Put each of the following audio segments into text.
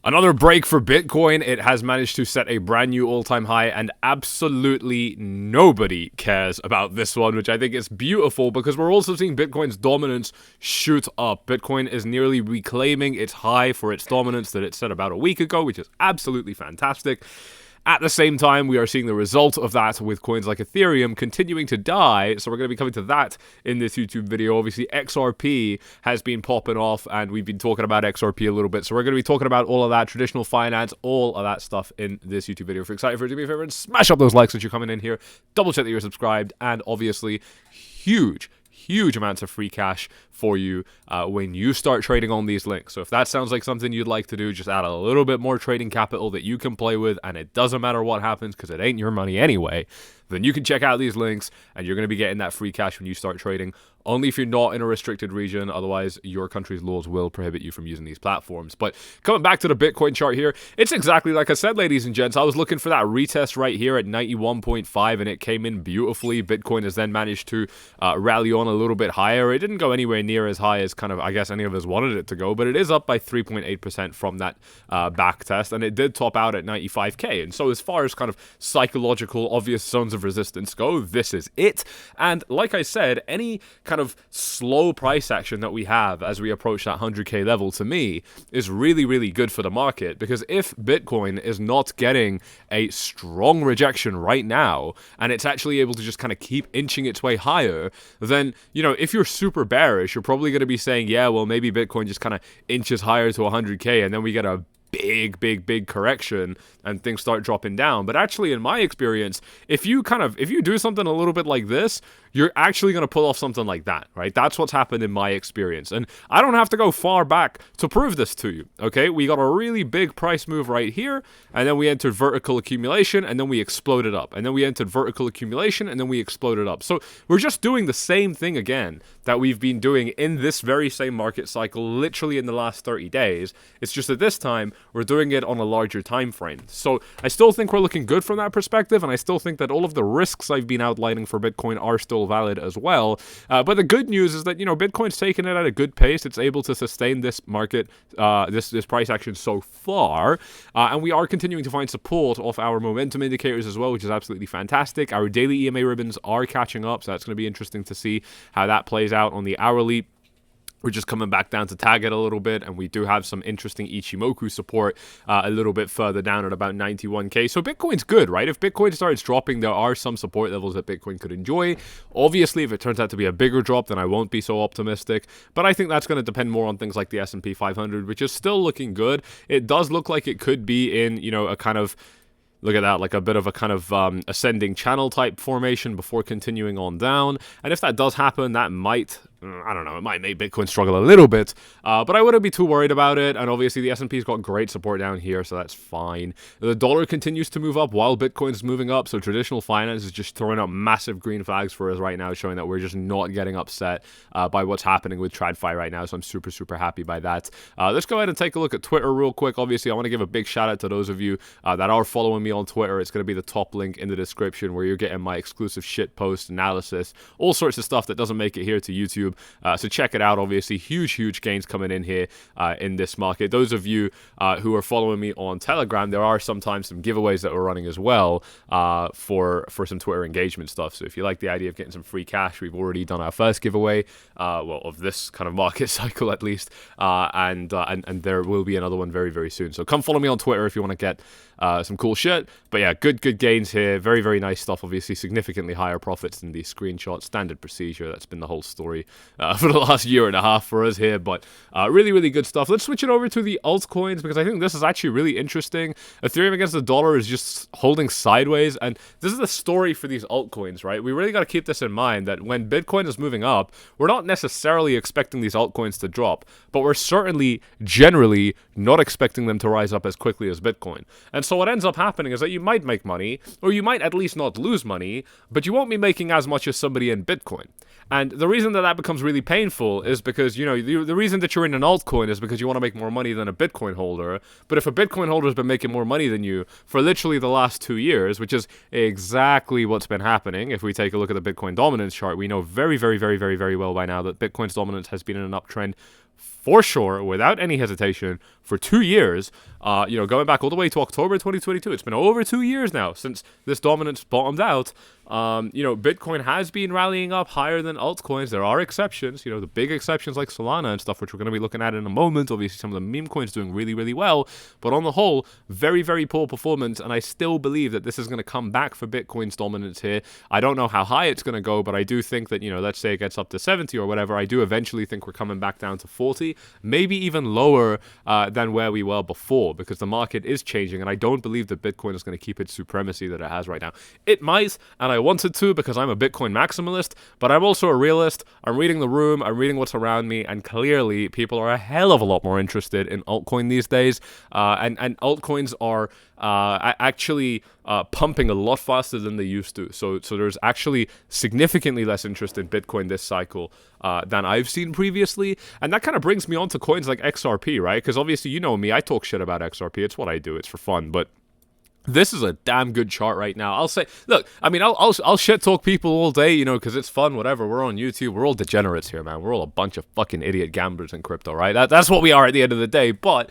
Another break for Bitcoin. It has managed to set a brand new all-time high, and absolutely nobody cares about this one, which I think is beautiful because we're also seeing Bitcoin's dominance shoot up. Bitcoin is nearly reclaiming its high for its dominance that it set about a week ago, which is absolutely fantastic. At the same time, we are seeing the result of that with coins like Ethereum continuing to die, so we're going to be coming to that in this YouTube video. Obviously, XRP has been popping off, and we've been talking about XRP a little bit, so we're going to be talking about all of that, traditional finance, all of that stuff in this YouTube video. If you're excited for it, do me a favor and smash up those likes as you're coming in here, double check that you're subscribed, and obviously, huge amounts of free cash for you when you start trading on these links. So if that sounds like something you'd like to do, just add a little bit more trading capital that you can play with, and it doesn't matter what happens because it ain't your money anyway, then you can check out these links and you're going to be getting that free cash when you start trading. Only if you're not in a restricted region, otherwise your country's laws will prohibit you from using these platforms. But coming back to the Bitcoin chart here, it's exactly like I said, ladies and gents. I was looking for that retest right here at 91.5 and it came in beautifully. Bitcoin has then managed to rally on a little bit higher. It didn't go anywhere near as high as kind of, I guess, any of us wanted it to go, but it is up by 3.8% from that back test, and it did top out at 95k. And so as far as kind of psychological, obvious zones of resistance go, this is it. And like I said, any kind of slow price action that we have as we approach that 100k level, to me, is really good for the market, because if Bitcoin is not getting a strong rejection right now, and it's actually able to just kind of keep inching its way higher, then, you know, if you're super bearish, you're probably going to be saying, yeah, well, maybe Bitcoin just kind of inches higher to 100k, and then we get a big correction and things start dropping down. But actually, in my experience, if you do something a little bit like this, you're actually going to pull off something like that, right? That's what's happened in my experience. And I don't have to go far back to prove this to you, okay? We got a really big price move right here, and then we entered vertical accumulation, and then we exploded up. And then we entered vertical accumulation, and then we exploded up. So we're just doing the same thing again that we've been doing in this very same market cycle, literally in the last 30 days. It's just that this time, we're doing it on a larger time frame. So I still think we're looking good from that perspective, and I still think that all of the risks I've been outlining for Bitcoin are still valid as well. But the good news is that, you know, Bitcoin's taken it at a good pace. It's able to sustain this market, this price action so far, and we are continuing to find support off our momentum indicators as well, which is absolutely fantastic. Our daily EMA ribbons are catching up, so that's going to be interesting to see how that plays out on the hourly. We're just coming back down to tag it a little bit, and we do have some interesting Ichimoku support a little bit further down at about 91k. So Bitcoin's good, right? If Bitcoin starts dropping, there are some support levels that Bitcoin could enjoy. Obviously, if it turns out to be a bigger drop, then I won't be so optimistic. But I think that's going to depend more on things like the S&P 500, which is still looking good. It does look like it could be in, you know, a kind of, look at that, like a bit of a kind of ascending channel type formation before continuing on down. And if that does happen, that might, I don't know, it might make Bitcoin struggle a little bit, but I wouldn't be too worried about it. And obviously the S&P's got great support down here, so that's fine. The dollar continues to move up while Bitcoin's moving up, so traditional finance is just throwing up massive green flags for us right now, showing that we're just not getting upset by what's happening with TradFi right now, so I'm super happy by that. Let's go ahead and take a look at Twitter real quick. Obviously, I want to give a big shout out to those of you that are following me on Twitter. It's going to be the top link in the description where you're getting my exclusive shit post analysis, all sorts of stuff that doesn't make it here to YouTube. So check it out. Obviously, huge gains coming in here in this market. Those of you who are following me on Telegram, there are sometimes some giveaways that we're running as well for some Twitter engagement stuff. So if you like the idea of getting some free cash, we've already done our first giveaway, well, of this kind of market cycle at least, and there will be another one very soon. So come follow me on Twitter if you want to get some cool shit. But yeah, good gains here. Very nice stuff. Obviously, significantly higher profits than these screenshots. Standard procedure. That's been the whole story for the last year and a half for us here. But really good stuff. Let's switch it over to the altcoins, because I think this is actually really interesting. Ethereum against the dollar is just holding sideways, and this is the story for these altcoins, right? We really got to keep this in mind, that when Bitcoin is moving up, we're not necessarily expecting these altcoins to drop, but we're certainly generally not expecting them to rise up as quickly as Bitcoin. And so what ends up happening is that you might make money, or you might at least not lose money, but you won't be making as much as somebody in Bitcoin. And the reason that becomes really painful is because, you know, the reason that you're in an altcoin is because you want to make more money than a Bitcoin holder. But if a Bitcoin holder has been making more money than you for literally the last 2 years, which is exactly what's been happening, if we take a look at the Bitcoin dominance chart, we know very well by now that Bitcoin's dominance has been in an uptrend for sure, without any hesitation, for 2 years, going back all the way to October 2022. It's been over 2 years now since this dominance bottomed out. Bitcoin has been rallying up higher than altcoins. There are exceptions, the big exceptions like Solana and stuff, which we're going to be looking at in a moment. Obviously, some of the meme coins doing really, really well. But on the whole, very, very poor performance. And I still believe that this is going to come back for Bitcoin's dominance here. I don't know how high it's going to go, but I do think that, let's say it gets up to 70 or whatever. I do eventually think we're coming back down to 40, maybe even lower than where we were before, because the market is changing. And I don't believe that Bitcoin is going to keep its supremacy that it has right now. It might, and I wanted to because I'm a Bitcoin maximalist, but I'm also a realist. I'm reading the room, I'm reading what's around me, and clearly people are a hell of a lot more interested in altcoin these days. And altcoins are actually pumping a lot faster than they used to. So there's actually significantly less interest in Bitcoin this cycle than I've seen previously. And that kind of brings me on to coins like XRP, right? Because obviously, you know me, I talk shit about XRP. It's what I do. It's for fun. But this is a damn good chart right now. I'll say, look, I mean, I'll shit talk people all day, because it's fun, whatever. We're on YouTube. We're all degenerates here, man. We're all a bunch of fucking idiot gamblers in crypto, right? That's what we are at the end of the day. But,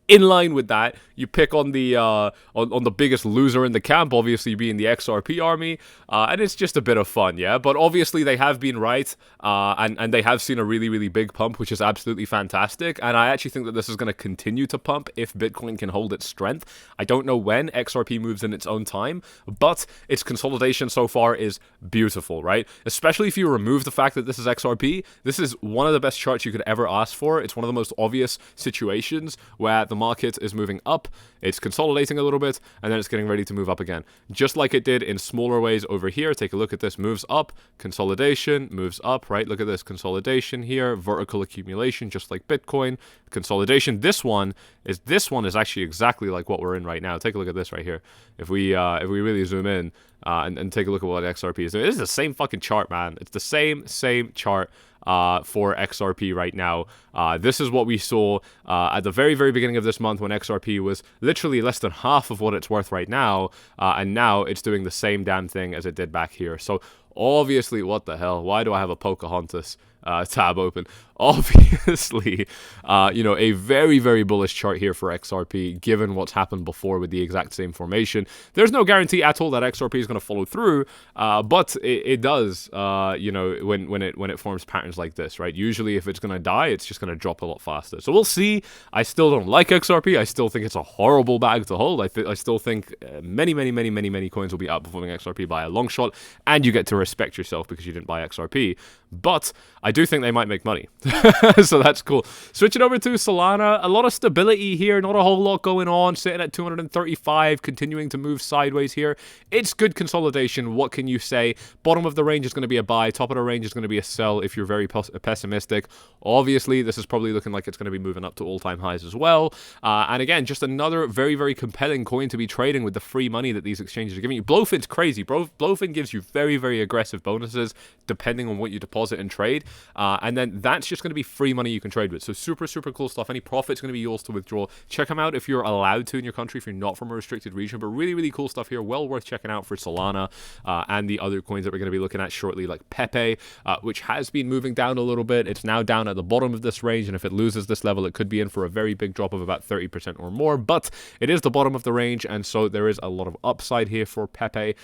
in line with that, you pick on the on the biggest loser in the camp, obviously being the XRP army, and it's just a bit of fun, yeah. But obviously they have been right, and they have seen a really, really big pump, which is absolutely fantastic. And I actually think that this is going to continue to pump if Bitcoin can hold its strength. I don't know when XRP moves in its own time, but its consolidation so far is beautiful, right? Especially if you remove the fact that this is XRP. This is one of the best charts you could ever ask for. It's one of the most obvious situations where the market is moving up, it's consolidating a little bit, and then it's getting ready to move up again. Just like it did in smaller ways over here. Take a look at this. Moves up, consolidation, moves up, right? Look at this. Consolidation here, vertical accumulation, just like Bitcoin. Consolidation. This one is actually exactly like what we're in right now. Take a look at this right here. If we really zoom in and take a look at what XRP is doing, this is the same fucking chart, man. It's the same chart for XRP right now. This is what we saw at the very, very beginning of this month when XRP was literally less than half of what it's worth right now, and now it's doing the same damn thing as it did back here. So obviously, what the hell? Why do I have a Pocahontas tab open? Obviously, a very, very bullish chart here for XRP, given what's happened before with the exact same formation. There's no guarantee at all that XRP is going to follow through, but it does, when it forms patterns like this, right? Usually, if it's going to die, it's just going to drop a lot faster. So we'll see. I still don't like XRP. I still think it's a horrible bag to hold. I still think many coins will be outperforming XRP by a long shot, and you get to respect yourself because you didn't buy XRP. But I do think they might make money. So that's cool. Switching over to Solana, a lot of stability here, not a whole lot going on, sitting at 235, continuing to move sideways here. It's good consolidation. What can you say? Bottom of the range is going to be a buy, top of the range is going to be a sell if you're very pessimistic. Obviously, this is probably looking like it's going to be moving up to all-time highs as well. And again, just another very, very compelling coin to be trading with the free money that these exchanges are giving you. Blowfin's crazy. Blowfin gives you very, very aggressive bonuses depending on what you deposit and trade. And then that's just going to be free money you can trade with. So super, super cool stuff. Any profit's going to be yours to withdraw. Check them out if you're allowed to in your country, if you're not from a restricted region. But really, really cool stuff here. Well worth checking out for Solana and the other coins that we're going to be looking at shortly, like Pepe, which has been moving down a little bit. It's now down at the bottom of this range. And if it loses this level, it could be in for a very big drop of about 30% or more. But it is the bottom of the range. And so there is a lot of upside here for Pepe.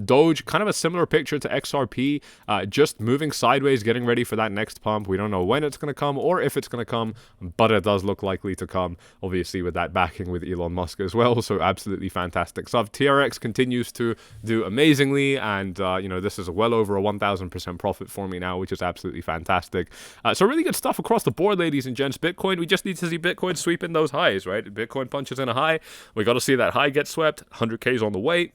Doge, kind of a similar picture to XRP, just moving sideways, getting ready for that next pump. We don't know when it's going to come or if it's going to come, but it does look likely to come, obviously, with that backing with Elon Musk as well. So absolutely fantastic stuff. TRX continues to do amazingly, and this is well over a 1,000% profit for me now, which is absolutely fantastic. So really good stuff across the board, ladies and gents. Bitcoin, we just need to see Bitcoin sweeping those highs, right? Bitcoin punches in a high. We got to see that high get swept. 100K's on the way.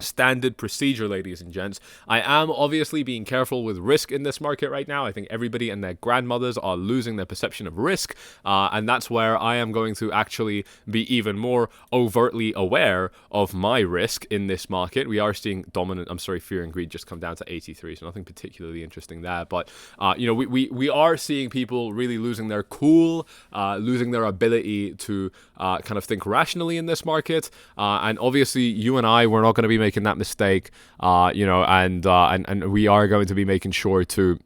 Standard procedure, ladies and gents. I am obviously being careful with risk in this market right now. I think everybody and their grandmothers are losing their perception of risk, and that's where I am going to actually be even more overtly aware of my risk in this market. We are seeing fear and greed just come down to 83, so nothing particularly interesting there, but we are seeing people really losing their cool, losing their ability to kind of think rationally in this market, and obviously you and I, we're not going to be making that mistake, and we are going to be making sure to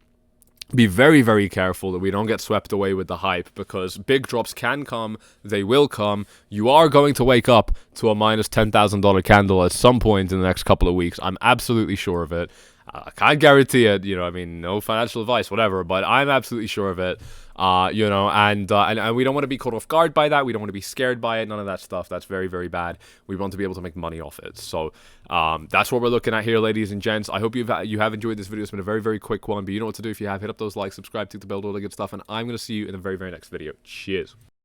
be very, very careful that we don't get swept away with the hype, because big drops can come, they will come. You are going to wake up to a minus $10,000 candle at some point in the next couple of weeks. I'm absolutely sure of it. I can't guarantee it, I mean, no financial advice, whatever, but I'm absolutely sure of it. And we don't want to be caught off guard by that. We don't want to be scared by it. None of that stuff. That's very, very bad. We want to be able to make money off it. So that's what we're looking at here, ladies and gents. I hope you have enjoyed this video. It's been a very, very quick one, but you know what to do. If you have, hit up those likes, subscribe, click the bell, all the good stuff, and I'm going to see you in the very, very next video. Cheers.